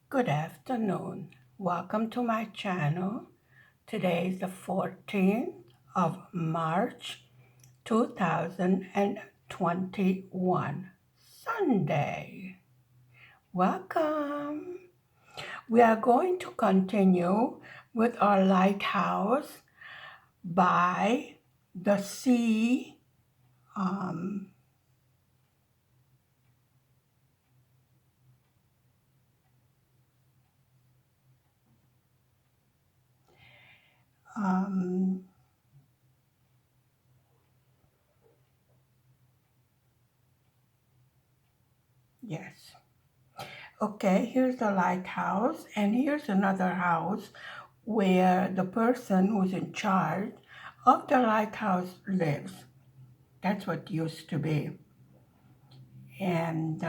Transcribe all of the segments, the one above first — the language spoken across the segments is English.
Good afternoon. Welcome to my channel. Today is the 14th of March 2021, Sunday. Welcome. We are going to continue with our Lighthouse by the sea. Um, um, yes. Okay, here's the lighthouse, and here's another house where the person who's in charge of the lighthouse lives. That's what used to be. And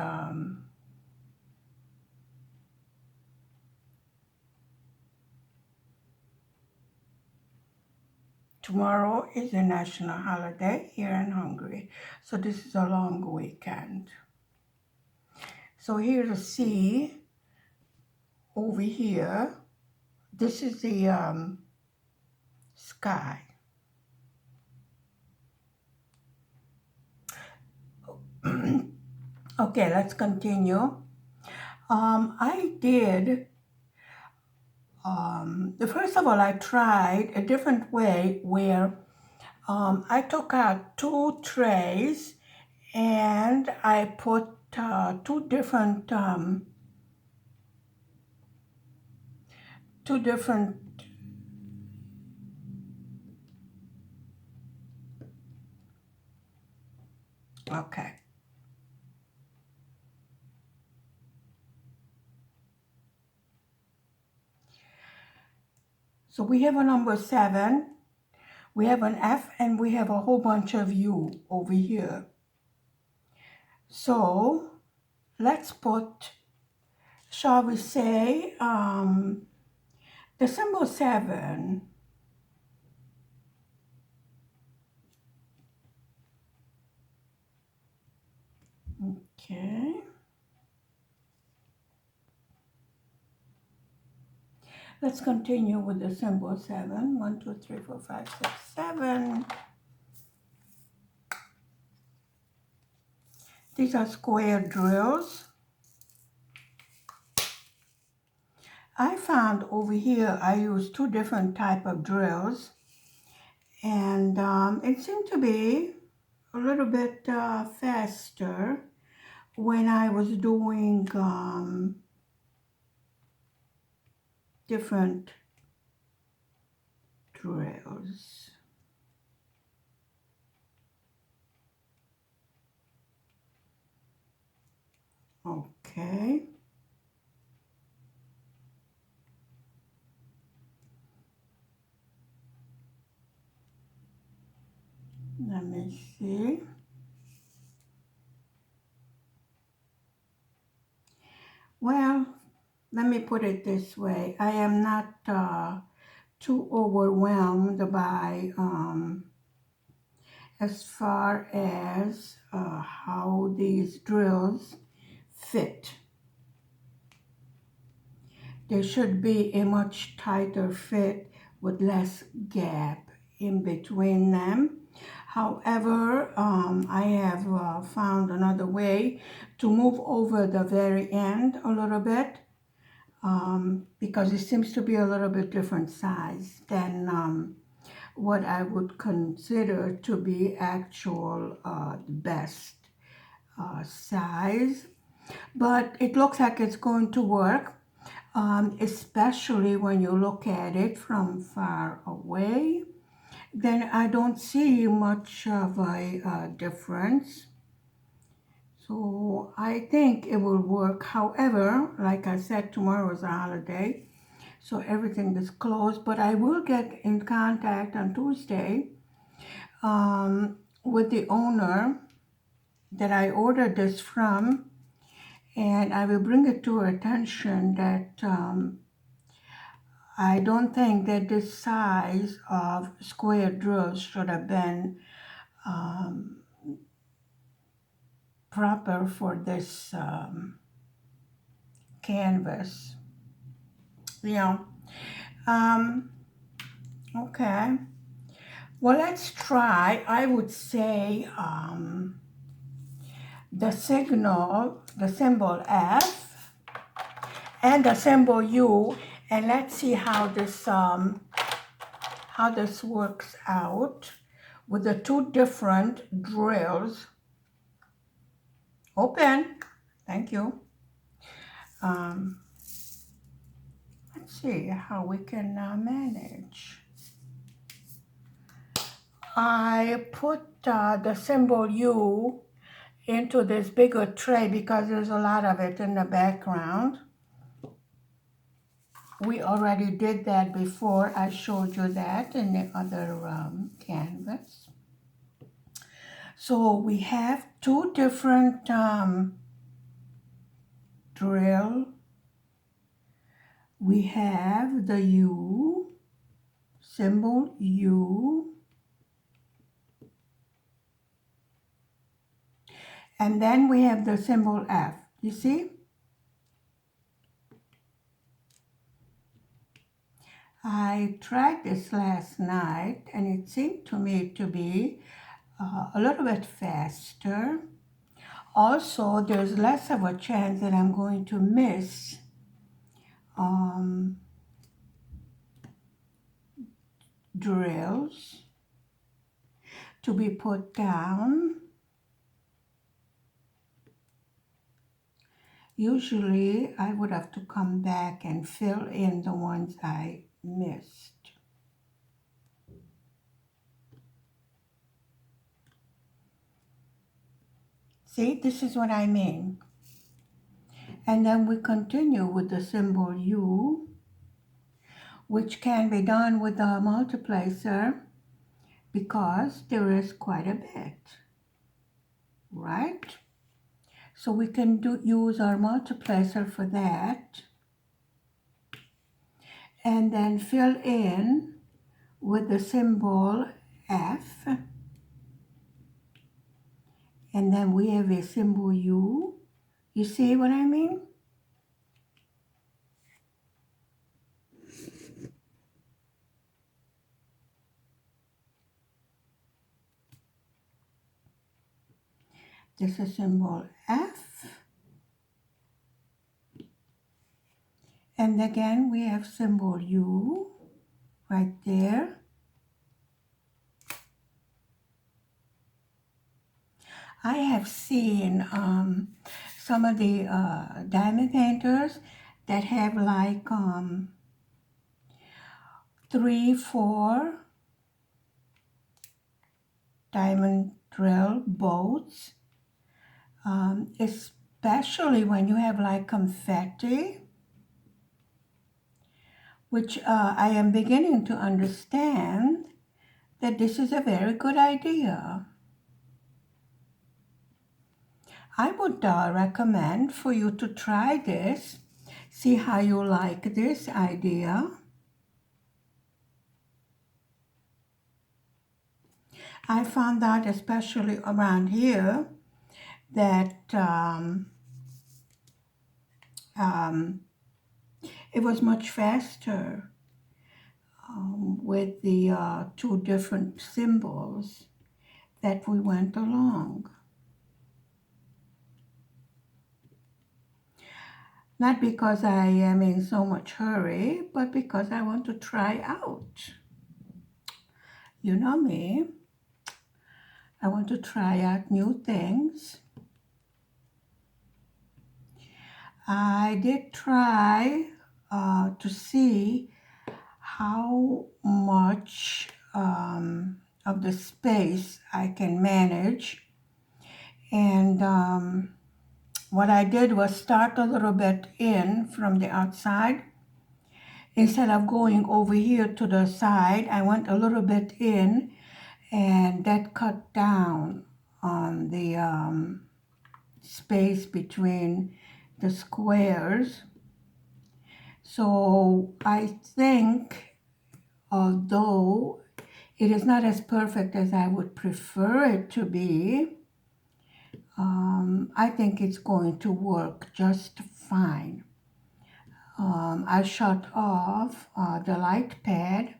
tomorrow is a national holiday here in Hungary, so this is a long weekend. So here's the sea over here. This is the sky. Okay, let's continue. I did first of all, I tried a different way where I took out two trays and I put two different, okay. So we have a number 7, we have an F, and we have a whole bunch of U over here. So let's put, shall we say, the symbol 7. Okay. Let's continue with the symbol 7. 1, 2, 3, 4, 5, 6, 7. These are square drills. I found over here I used two different type of drills, and it seemed to be a little bit faster when I was doing different drills. Okay. Let me see. Well, let me put it this way. I am not too overwhelmed by as far as how these drills fit. There should be a much tighter fit with less gap in between them. However, I have found another way to move over the very end a little bit because it seems to be a little bit different size than what I would consider to be actual best size. But it looks like it's going to work, especially when you look at it from far away. Then I don't see much of a difference. So I think it will work. However, like I said, tomorrow is a holiday, so everything is closed. But I will get in contact on Tuesday with the owner that I ordered this from, and I will bring it to her attention that I don't think that this size of square drills should have been proper for this canvas. Yeah. Um, okay. Well, let's try. I would say the symbol F and the symbol U, and let's see how this works out with the two different drills. Open. Thank you. Um, let's see how we can manage. I put the symbol U into this bigger tray because there's a lot of it in the background. We already did that before. I showed you that in the other canvas. So we have two different drill. We have the U, symbol U, and then we have the symbol F. You see? I tried this last night and it seemed to me to be a little bit faster. Also, there's less of a chance that I'm going to miss drills to be put down. Usually, I would have to come back and fill in the ones I missed. See, this is what I mean. And then we continue with the symbol U, which can be done with a multiplier because there is quite a bit, right? So we can use our multiplier for that and then fill in with the symbol F, and then we have a symbol U. You see what I mean? This is symbol F. And again, we have symbol U right there. I have seen some of the diamond painters that have like 3, 4 diamond drill bolts, especially when you have like confetti, which I am beginning to understand that this is a very good idea. I would recommend for you to try this, see how you like this idea. I found out, especially around here, that it was much faster with the two different symbols that we went along. Not because I am in so much hurry, but because I want to try out. You know me. I want to try out new things. I did try to see how much of the space I can manage. And what I did was start a little bit in from the outside. Instead of going over here to the side, I went a little bit in, and that cut down on the space between the squares. So I think, although it is not as perfect as I would prefer it to be, I think it's going to work just fine. I shut off the light pad,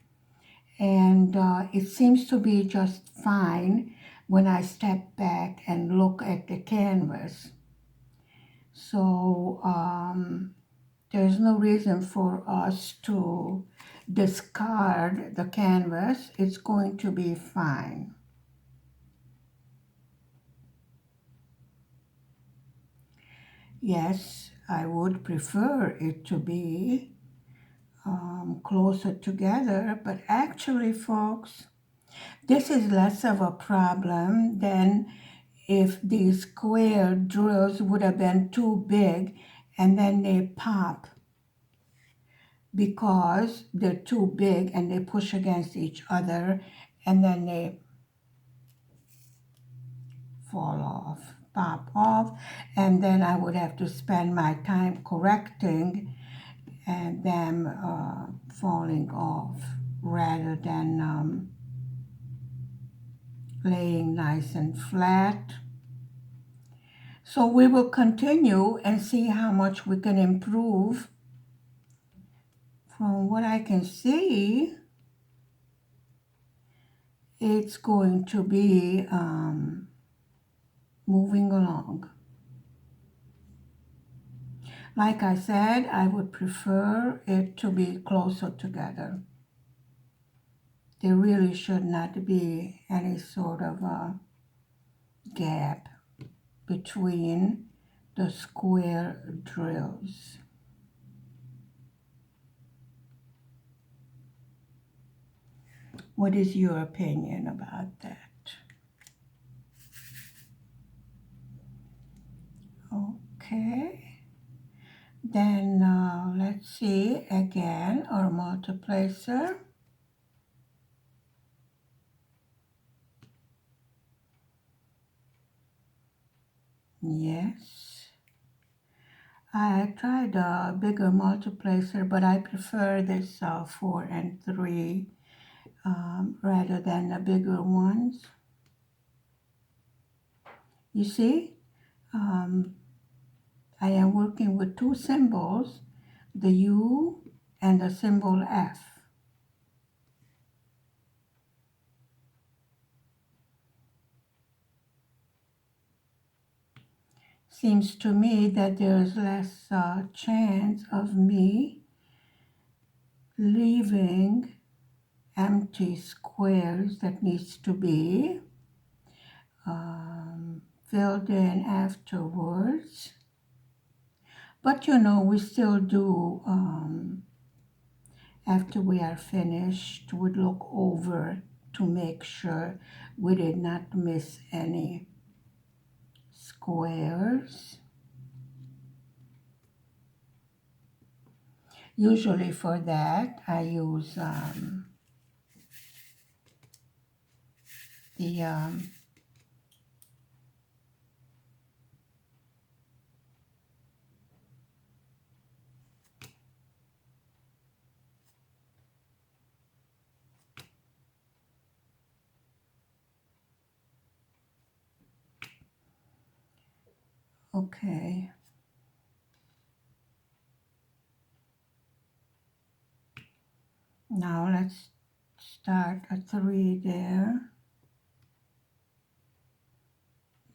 and it seems to be just fine when I step back and look at the canvas. So there's no reason for us to discard the canvas. It's going to be fine. Yes, I would prefer it to be closer together, but actually, folks, this is less of a problem than if these square drills would have been too big and then they pop because they're too big and they push against each other and then they fall off, pop off, and then I would have to spend my time correcting and them falling off rather than laying nice and flat. So we will continue and see how much we can improve. From what I can see, it's going to be moving along. Like I said, I would prefer it to be closer together. There really should not be any sort of a gap between the square drills. What is your opinion about that? Okay. Then let's see again our multiplier. Yes. I tried a bigger multiplier, but I prefer this 4 and 3 rather than the bigger ones. You see, I am working with two symbols, the U and the symbol F. Seems to me that there's less chance of me leaving empty squares that needs to be filled in afterwards. But you know, we still do, after we are finished, we'd look over to make sure we did not miss any squares. Usually for that, I use the okay. Now let's start a 3 there.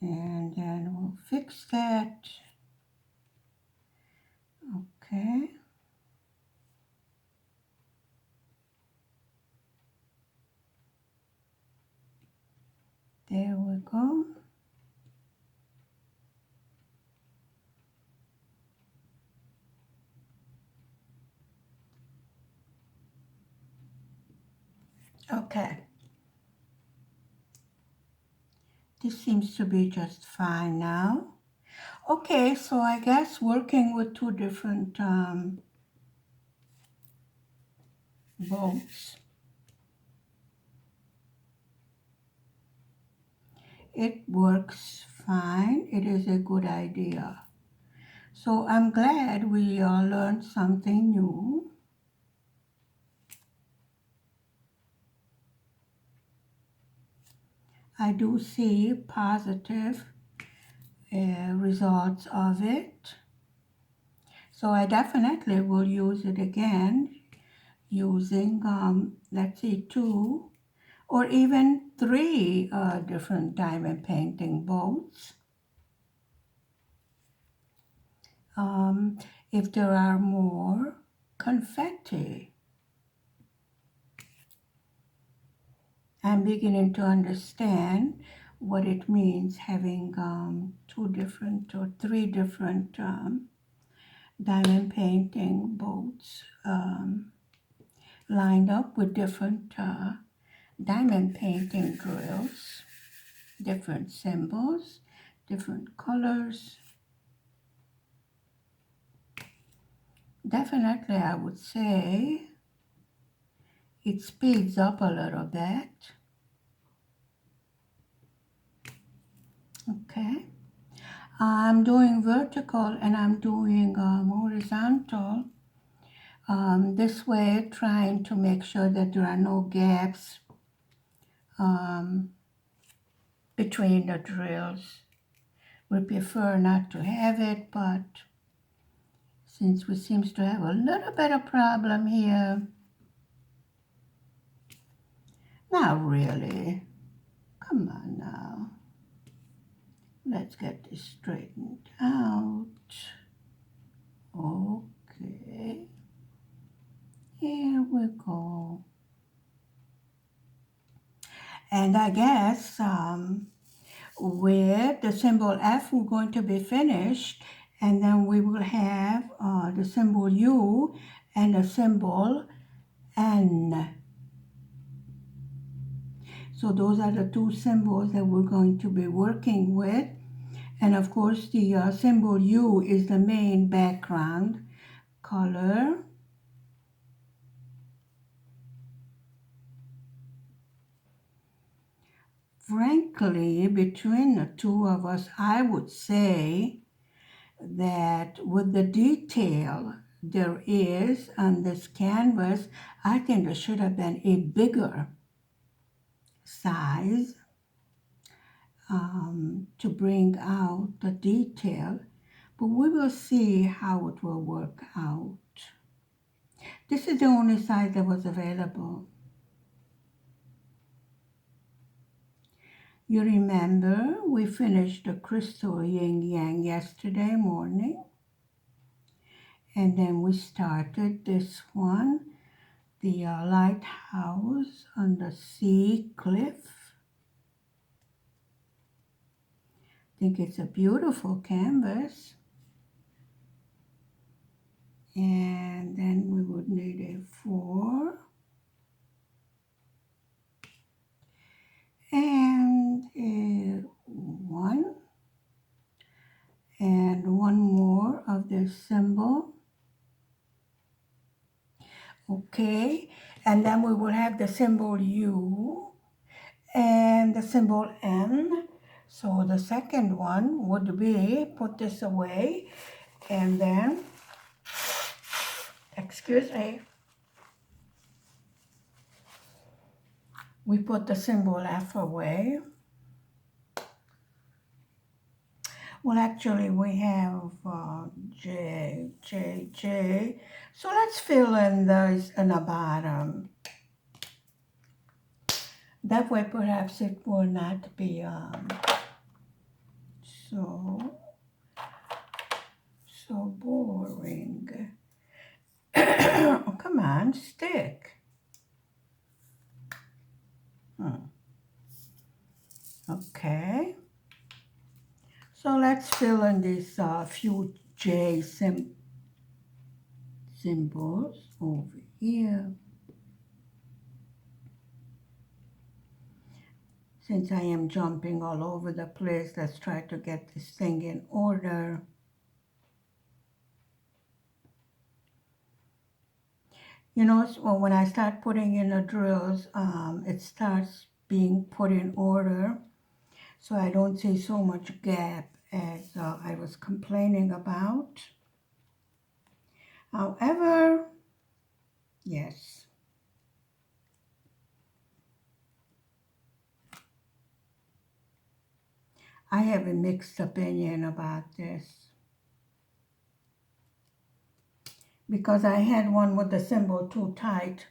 And then we'll fix that. Okay. There we go. Okay. This seems to be just fine now. Okay, so I guess working with two different bolts, it works fine. It is a good idea. So I'm glad we learned something new. I do see positive results of it. So I definitely will use it again using, let's see, 2 or even 3 different diamond painting bolts. Um, if there are more confetti. I'm beginning to understand what it means having 2 different or 3 different diamond painting bolts lined up with different diamond painting drills, different symbols, different colors. Definitely, I would say it speeds up a little bit. Okay. I'm doing vertical and I'm doing horizontal. This way, trying to make sure that there are no gaps um, between the drills. We prefer not to have it, but since we seems to have a little bit of problem here, not really. Come on now. Let's get this straightened out. Okay. Here we go. And I guess with the symbol F, we're going to be finished. And then we will have the symbol U and the symbol N. So those are the 2 symbols that we're going to be working with. And of course, the symbol U is the main background color. Frankly, between the 2 of us, I would say that with the detail there is on this canvas, I think there should have been a bigger size to bring out the detail, but we will see how it will work out. This is the only size that was available. You remember we finished the crystal yin yang yesterday morning, and then we started this one, the lighthouse on the sea cliff. I think it's a beautiful canvas. And then we would need a 4 and a 1 and 1 more of this symbol. Okay, and then we will have the symbol U and the symbol N. So the second one would be, put this away, and then, excuse me, we put the symbol F away. Well, actually, we have J, J, J. So let's fill in those in the bottom. That way, perhaps it will not be so boring. Oh, come on, stick. Okay. So let's fill in these few J symbols over here. Since I am jumping all over the place, let's try to get this thing in order. You know, so when I start putting in the drills, it starts being put in order. So I don't see so much gap as I was complaining about. However, yes. I have a mixed opinion about this. because I had one with the symbol too tight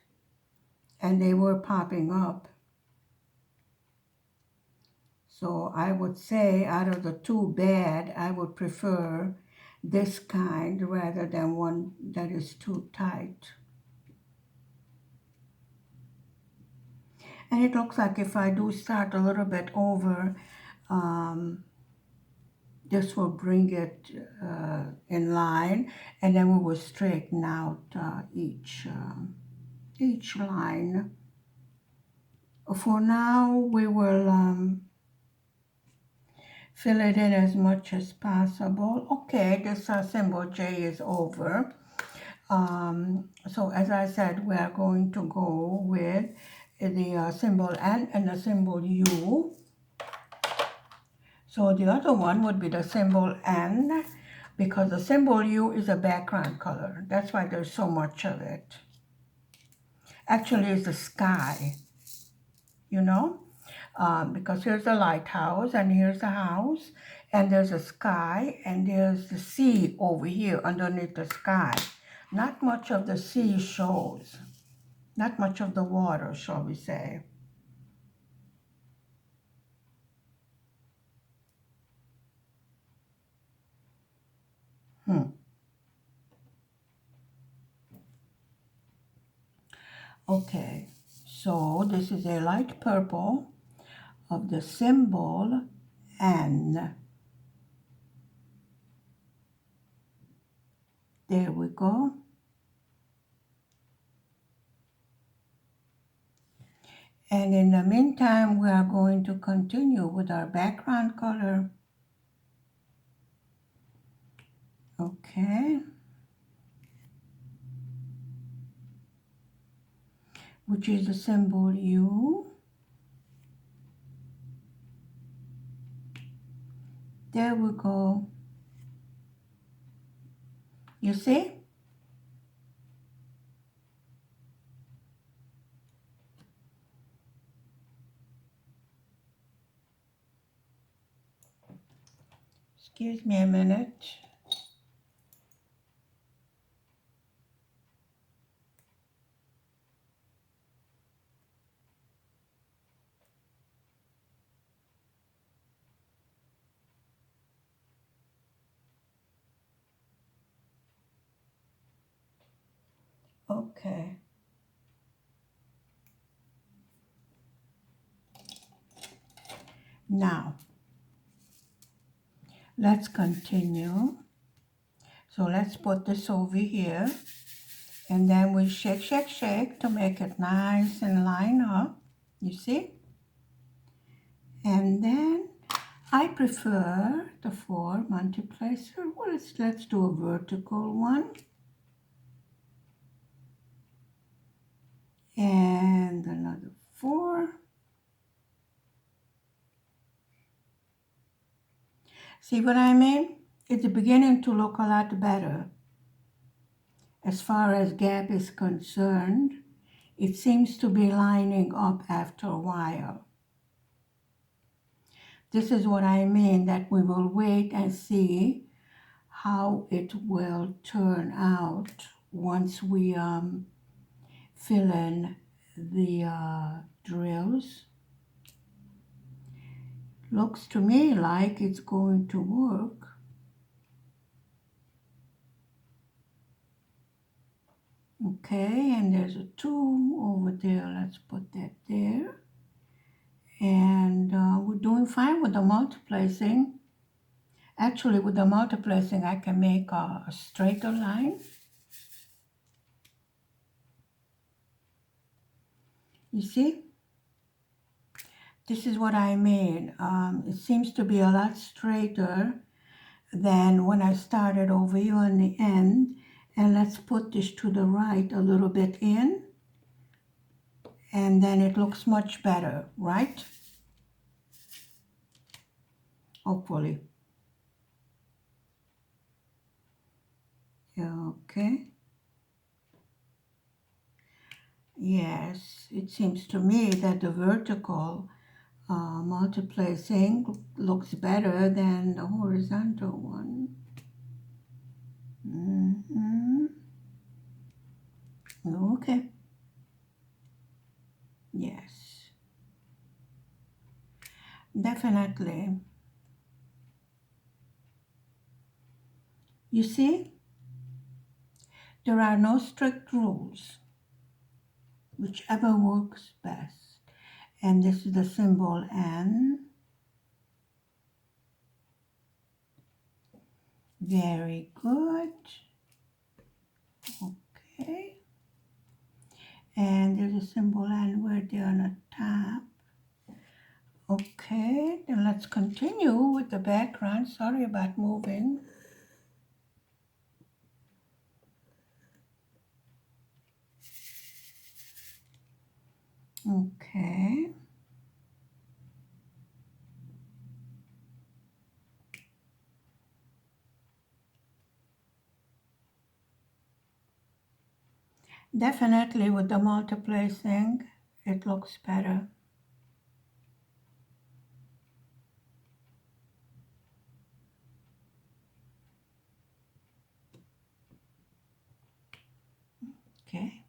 and they were popping up. So I would say out of the two bad, I would prefer this kind rather than one that is too tight. And it looks like if I do start a little bit over, um, this will bring it in line, and then we will straighten out each line. For now, we will fill it in as much as possible. Okay, this symbol J is over. So as I said, we are going to go with the symbol N and the symbol U. So the other one would be the symbol N, because the symbol U is a background color. That's why there's so much of it. Actually, it's the sky, you know? Because here's the lighthouse, and here's the house, and there's a sky, and there's the sea over here underneath the sky. Not much of the sea shows. Not much of the water, shall we say. Okay, so this is a light purple of the symbol N. There we go. And in the meantime, we are going to continue with our background color. Okay. Which is the symbol U. There we go. You see? Excuse me a minute. Okay. Now, let's continue. So let's put this over here. And then we shake, shake, shake to make it nice and line up. You see? And then I prefer the 4 multiplier. Well, let's do a vertical one. And another 4. See what I mean? It's beginning to look a lot better. As far as gap is concerned, it seems to be lining up after a while. This is what I mean, that we will wait and see how it will turn out once we fill in the drills. Looks to me like it's going to work. Okay, and there's a 2 over there. Let's put that there. And we're doing fine with the multiplacing. Actually, with the multiplacing, I can make a straighter line. You see? This is what I mean. It seems to be a lot straighter than when I started over here on the end. And let's put this to the right a little bit in. And then it looks much better, right? Hopefully. Okay. Yes, it seems to me that the vertical multiplacing looks better than the horizontal one. Okay. Yes, definitely. You see, there are no strict rules, whichever works best. And this is the symbol N. Very good. Okay. And there's a symbol N right there on the top. Okay, then let's continue with the background. Sorry about moving. Okay. Definitely with the multiply thing, it looks better. Okay.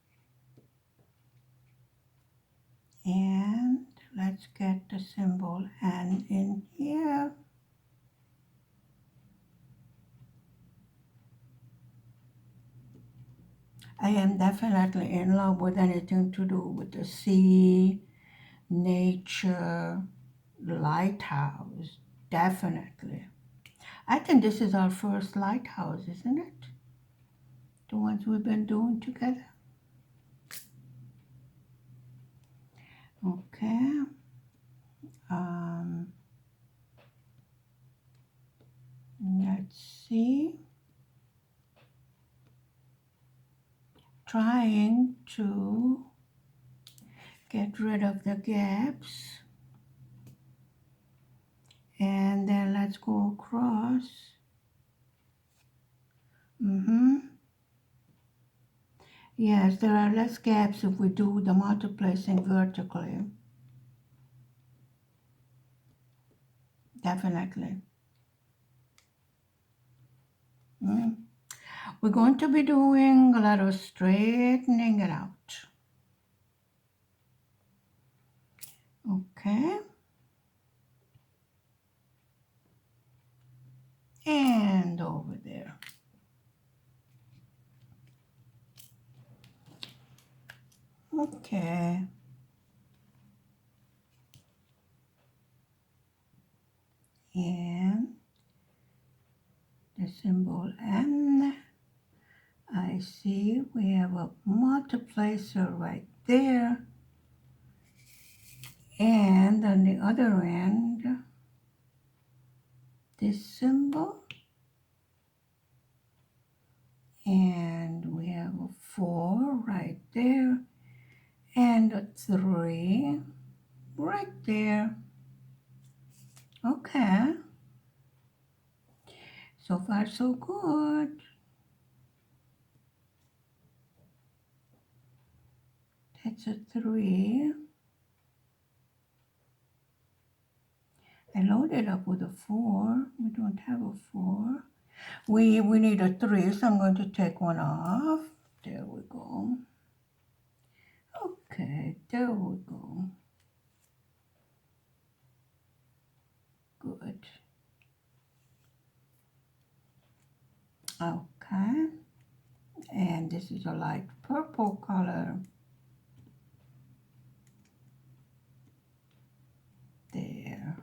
And let's get the symbol N in here. I am definitely in love with anything to do with the sea, nature, lighthouse. Definitely. I think this is our first lighthouse, isn't it? The ones we've been doing together. Okay. Um, let's see. Trying to get rid of the gaps. And then let's go across. Yes, there are less gaps if we do the multiplacing vertically. Definitely. We're going to be doing a lot of straightening it out. Okay. And over there. Okay. And the symbol N. I see we have a multiplier right there. And on the other end, this symbol. And we have a 4 right there. And a 3 right there. Okay. So far, so good. That's a 3. I loaded up with a 4. We don't have a 4. We need a 3, so I'm going to take one off. There we go. Okay, there we go. Good. Okay. And this is a light purple color. There.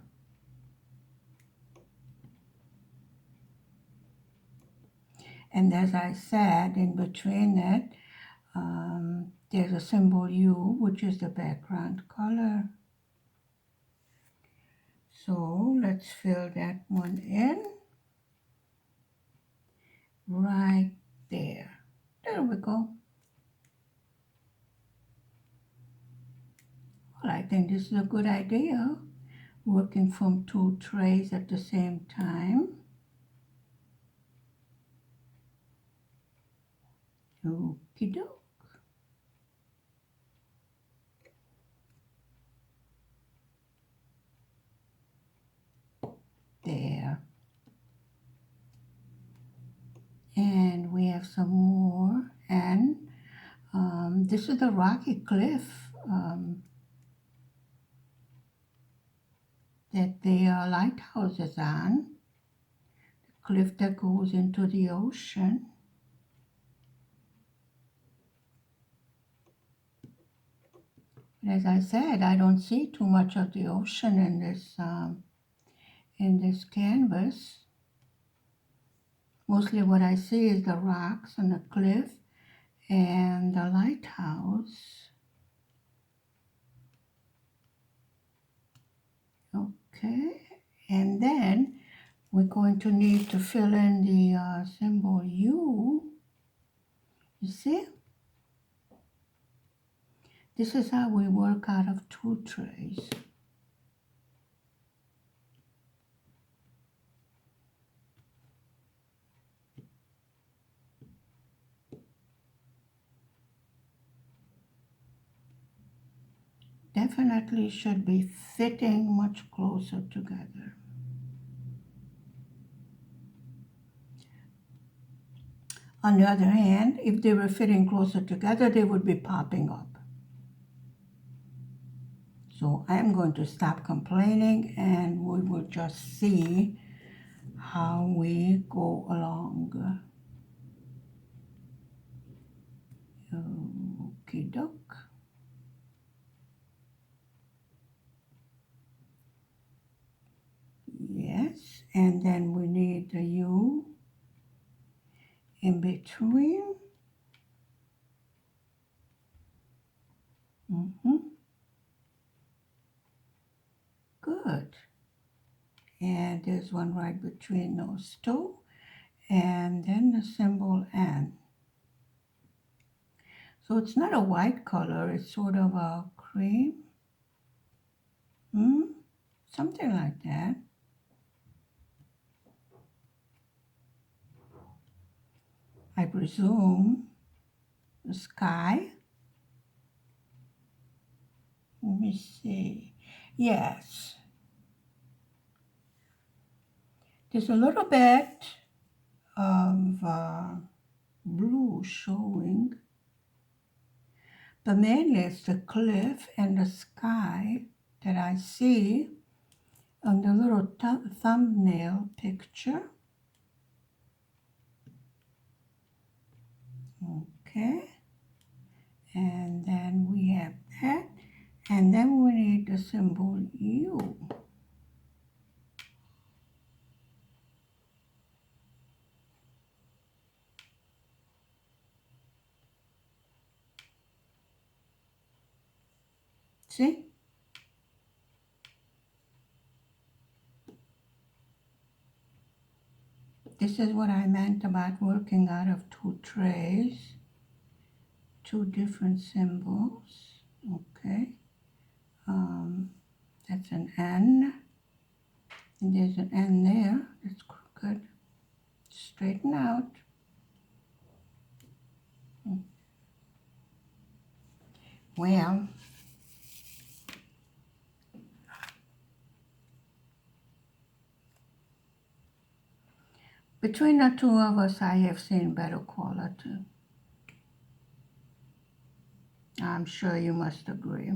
And as I said, in between it, there's a symbol U, which is the background color. So let's fill that one in right there. There we go. Well, I think this is a good idea, working from 2 trays at the same time. Okie doke. There. And we have some more, and This is the rocky cliff that the lighthouse is on, the cliff that goes into the ocean. As I said, I don't see too much of the ocean in this canvas. Mostly what I see is the rocks and the cliff and the lighthouse. Okay, and then we're going to need to fill in the symbol U. You see? This is how we work out of 2 trays. Definitely should be fitting much closer together. On the other hand, if they were fitting closer together, they would be popping up. So I'm going to stop complaining and we will just see how we go along. Okie doke. Yes, and then we need the U in between. Good. And there's one right between those 2. And then the symbol N. So it's not a white color, it's sort of a cream. Something like that. I presume the sky. Let me see. Yes. There's a little bit of blue showing, but mainly it's the cliff and the sky that I see on the little thumbnail picture. Okay, and then we have that, and then we need the symbol U. See? This is what I meant about working out of 2 trays, 2 different symbols. Okay, that's an N, and there's an N there. That's good. Straighten out. Well, between the 2 of us, I have seen better quality. I'm sure you must agree.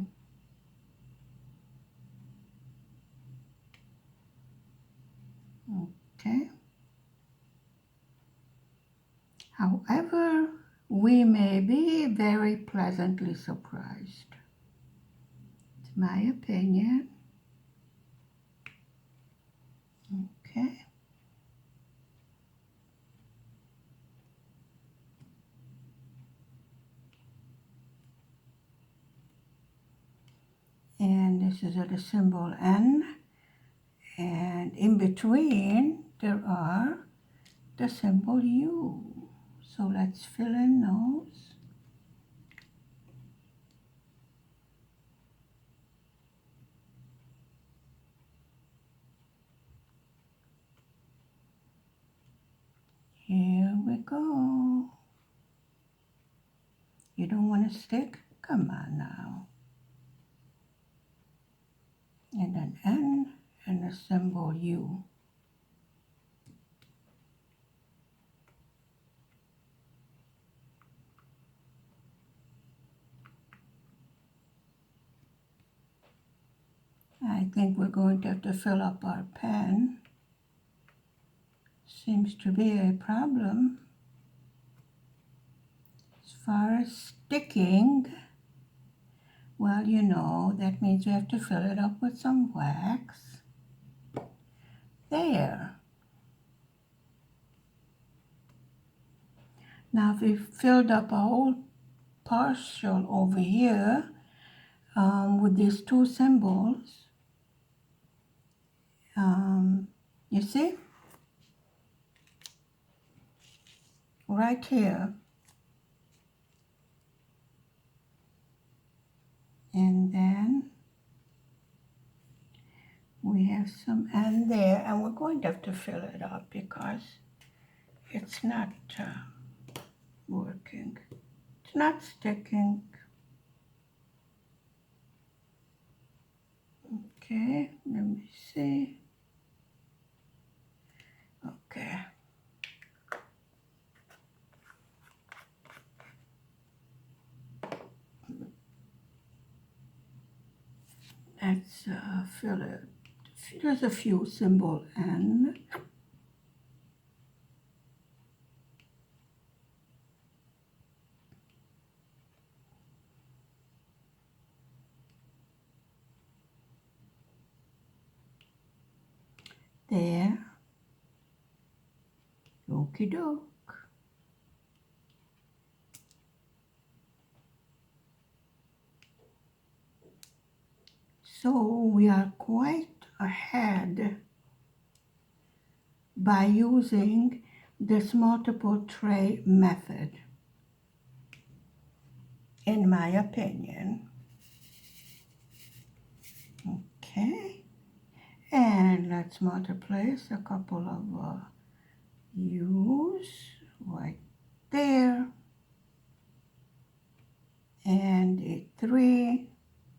Okay. However, we may be very pleasantly surprised. It's my opinion. Okay. And this is the symbol N. And in between, there are the symbol U. So let's fill in those. Here we go. You don't want to stick? Come on now. And an N and the symbol U. I think we're going to have to fill up our pen. Seems to be a problem. As far as sticking, well, you know, that means we have to fill it up with some wax. There. Now, if we filled up a whole partial over here with these two symbols, you see? Right here. And then we have some and there, and we're going to have to fill it up because it's not working. It's not sticking. Okay, let me see. Okay. Let's fill it. There's a few symbol N. There. Okie doke. So we are quite ahead by using this multiple tray method, in my opinion. Okay, and let's multiply a couple of U's right there, and a 3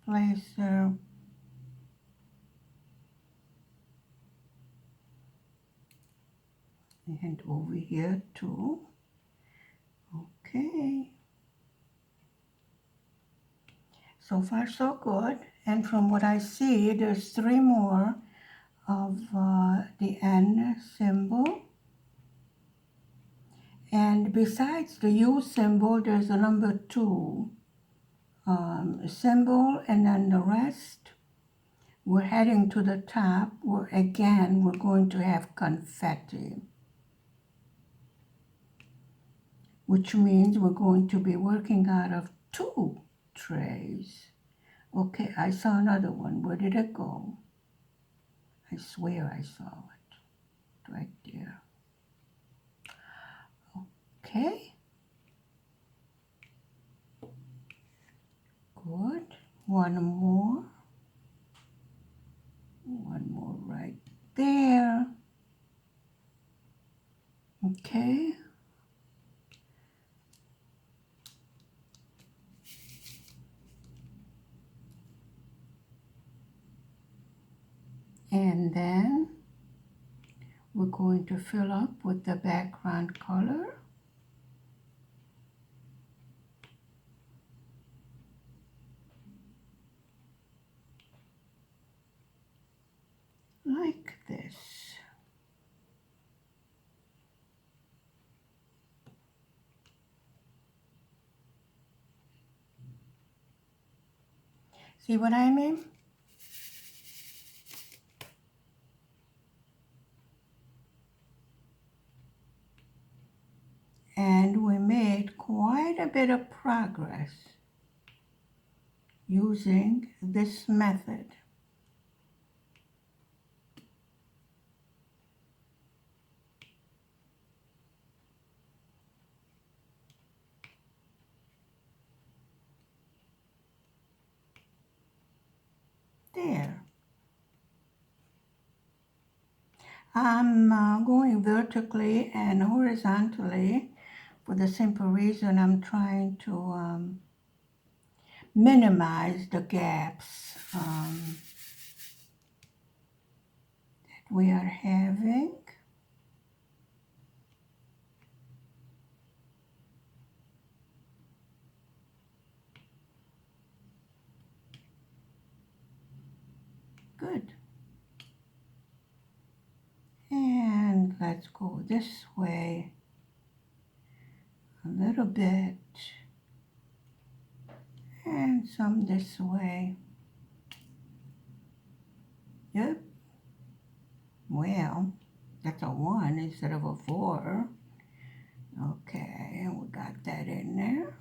placer, and over here too. Okay, so far so good. And from what I see, there's 3 more of the N symbol. And besides the U symbol, there's a number 2 symbol, and then the rest, we're heading to the top where again we're going to have confetti, which means we're going to be working out of 2 trays. Okay, I saw another one. Where did it go? I swear I saw it right there. Okay. Good. One more right there. Okay. And then we're going to fill up with the background color. Like this. See what I mean? And we made quite a bit of progress using this method. There. I'm going vertically and horizontally for the simple reason I'm trying to minimize the gaps that we are having. good. And let's go this way a little bit, and some this way. Yep. Well, that's a 1 instead of a 4. Okay, we got that in there.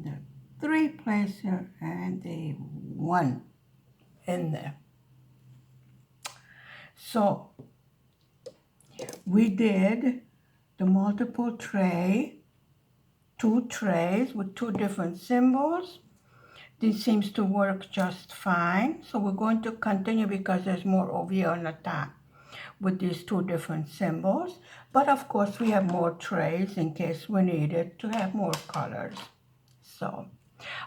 The 3 placer and the 1 in there. So we did the multiple tray, 2 trays with 2 different symbols. This seems to work just fine. So we're going to continue because there's more over here on the top with these 2 different symbols. But of course we have more trays in case we need it to have more colors. So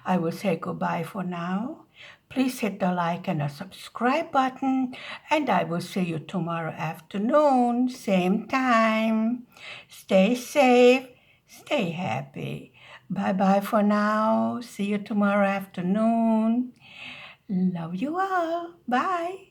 I will say goodbye for now. Please hit the like and the subscribe button, and I will see you tomorrow afternoon, same time. Stay safe, stay happy. Bye-bye for now. See you tomorrow afternoon. Love you all. Bye.